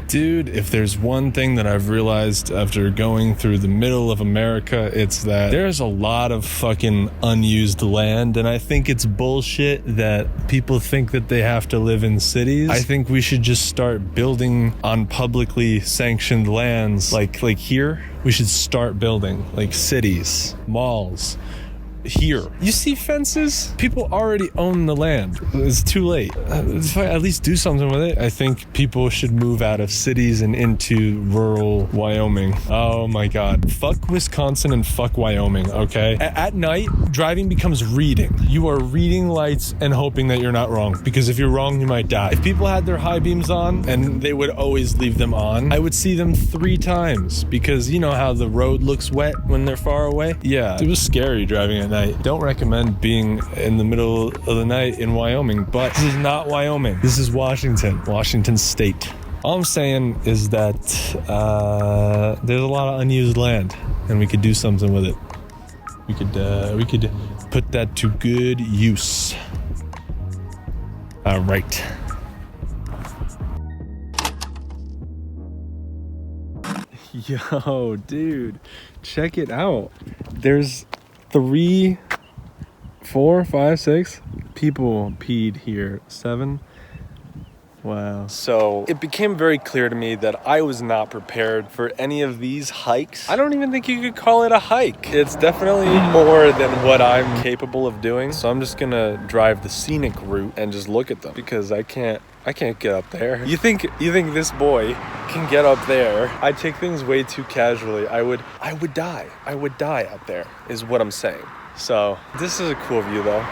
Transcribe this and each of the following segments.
Dude, if there's one thing that I've realized after going through the middle of America, it's that there's a lot of fucking unused land, and I think it's bullshit that people think that they have to live in cities. I think we should just start building on publicly sanctioned lands. Like here, we should start building like cities, malls. Here, you see fences? People already own the land. It's too late. If I at least do something with it, I think people should move out of cities and into rural Wyoming. Oh my God. Fuck Wisconsin and fuck Wyoming, okay? At night, driving becomes reading. You are reading lights and hoping that you're not wrong, because if you're wrong, you might die. If people had their high beams on, and they would always leave them on, I would see them 3 times, because you know how the road looks wet when they're far away? Yeah, it was scary driving at night. Don't recommend being in the middle of the night in Wyoming, but this is not Wyoming. This is Washington State. All I'm saying is that there's a lot of unused land, and we could do something with it. We could put that to good use. All right. Yo, dude, check it out. There's 3, 4, 5, 6 people peed here. 7. Wow. So it became very clear to me that I was not prepared for any of these hikes. I don't even think you could call it a hike. It's definitely more than what I'm capable of doing. So I'm just gonna drive the scenic route and just look at them, because I can't get up there. You think this boy can get up there? I take things way too casually. I would die. I would die up there, is what I'm saying. So this is a cool view though.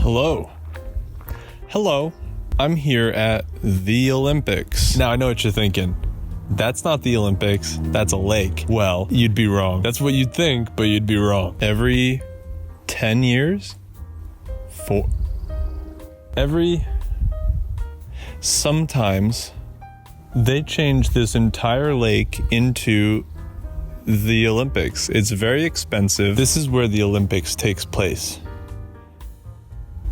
Hello. I'm here at the Olympics. Now I know what you're thinking. That's not the Olympics, that's a lake. Well, you'd be wrong. That's what you'd think, but you'd be wrong. Every 10 years? Sometimes they change this entire lake into the Olympics. It's very expensive. This is where the Olympics takes place.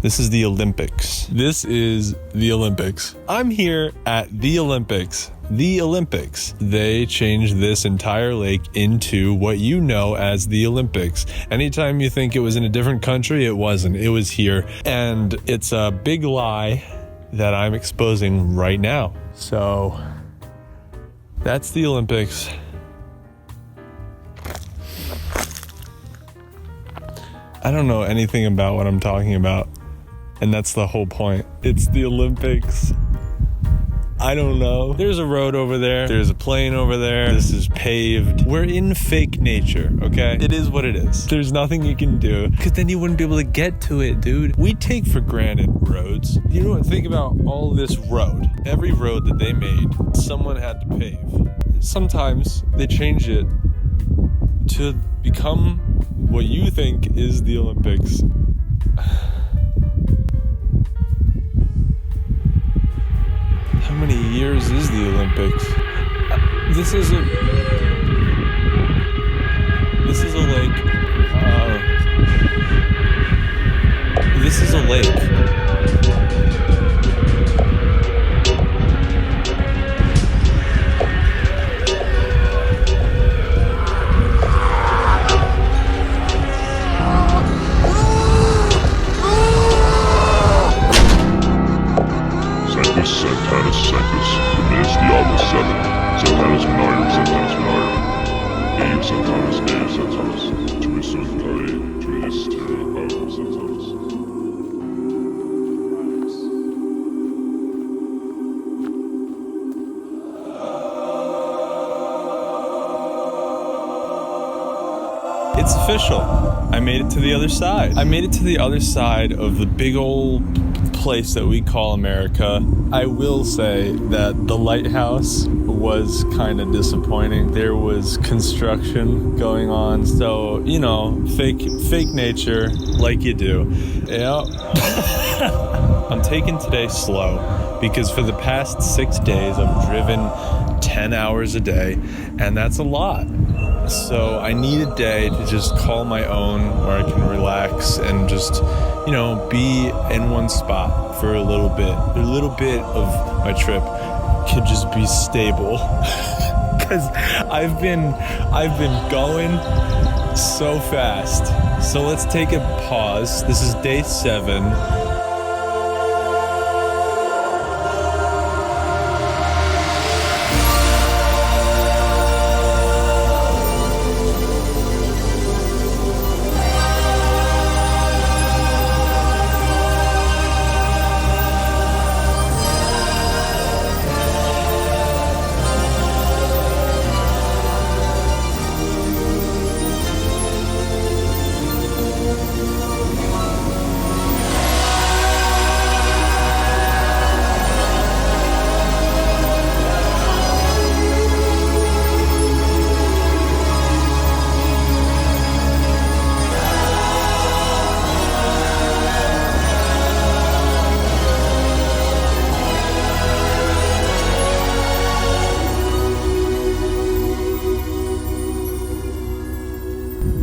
This is the Olympics. This is the Olympics. I'm here at the Olympics. The Olympics. They changed this entire lake into what you know as the Olympics. Anytime you think it was in a different country, it wasn't. It was here. And it's a big lie that I'm exposing right now. So that's the Olympics. I don't know anything about what I'm talking about. And that's the whole point. It's the Olympics. I don't know. There's a road over there. There's a plane over there. This is paved. We're in fake nature, okay? It is what it is. There's nothing you can do, because then you wouldn't be able to get to it, dude. We take for granted roads. You know what? Think about all this road. Every road that they made, someone had to pave. Sometimes they change it to become what you think is the Olympics. How many years is the Olympics? This is a lake. This is a lake. It's official. I made it to the other side. I made it to the other side of the big old place that we call America. I will say that the lighthouse was kind of disappointing. There was construction going on, so, you know, fake nature like you do. Yeah. I'm taking today slow because for the past 6 days I've driven 10 hours a day, and that's a lot. So I need a day to just call my own where I can relax and just, you know, be in one spot for a little bit. A little bit of my trip could just be stable. Because I've been going so fast. So let's take a pause. This is day 7.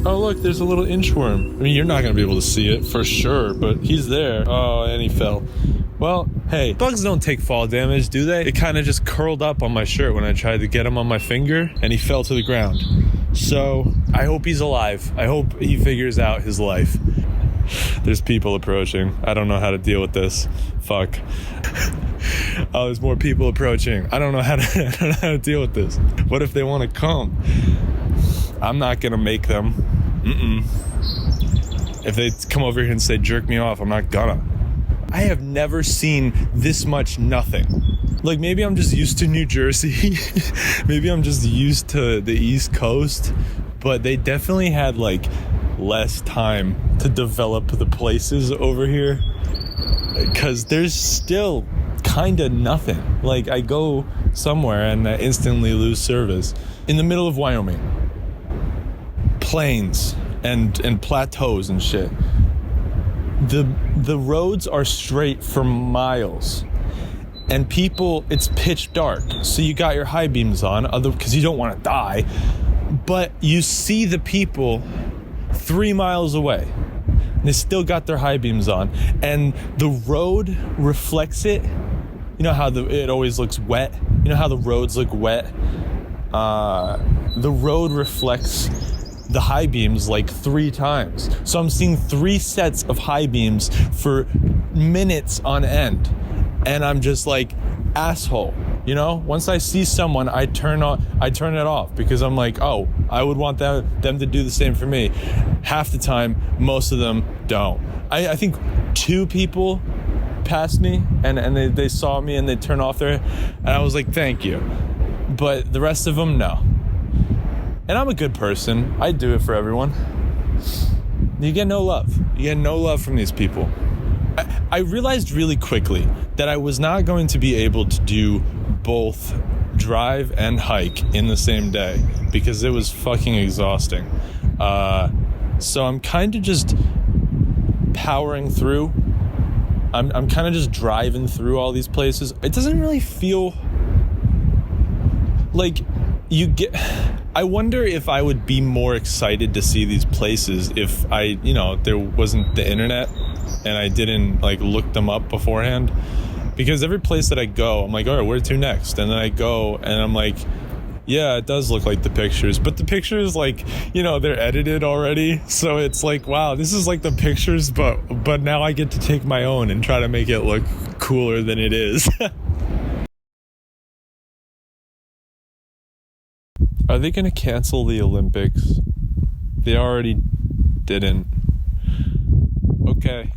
Oh, look, there's a little inchworm. I mean, you're not going to be able to see it for sure, but he's there. Oh, and he fell. Well, hey, bugs don't take fall damage, do they? It kind of just curled up on my shirt when I tried to get him on my finger, and he fell to the ground. So, I hope he's alive. I hope he figures out his life. There's people approaching. I don't know how to deal with this. Fuck. Oh, there's more people approaching. I don't know how to deal with this. What if they want to come? I'm not gonna make them. If they come over here and say jerk me off, I'm not gonna. I have never seen this much nothing. Like, maybe I'm just used to New Jersey. Maybe I'm just used to the East Coast. But they definitely had like less time to develop the places over here, because there's still kind of nothing. Like, I go somewhere and I instantly lose service. In the middle of Wyoming, plains and plateaus and shit. The roads are straight for miles, and people, it's pitch dark, so you got your high beams on, because you don't want to die, but you see the people 3 miles away. They still got their high beams on, and the road reflects it. You know how it always looks wet? You know how the roads look wet? The road reflects the high beams like 3 times. So I'm seeing 3 sets of high beams for minutes on end. And I'm just like, asshole. You know, once I see someone, I turn it off, because I'm like, oh, I would want them to do the same for me. Half the time, most of them don't. I think 2 people passed me and they saw me and they turned off and I was like, thank you. But the rest of them, no. And I'm a good person. I do it for everyone. You get no love. You get no love from these people. I realized really quickly that I was not going to be able to do both drive and hike in the same day, because it was fucking exhausting. So I'm kind of just powering through. I'm kind of just driving through all these places. It doesn't really feel like I wonder if I would be more excited to see these places if there wasn't the internet and I didn't like look them up beforehand. Because every place that I go, I'm like, all right, where to next? And then I go and I'm like, yeah, it does look like the pictures, but the pictures, like, they're edited already. So it's like, wow, this is like the pictures, but now I get to take my own and try to make it look cooler than it is. Are they going to cancel the Olympics? They already didn't. Okay.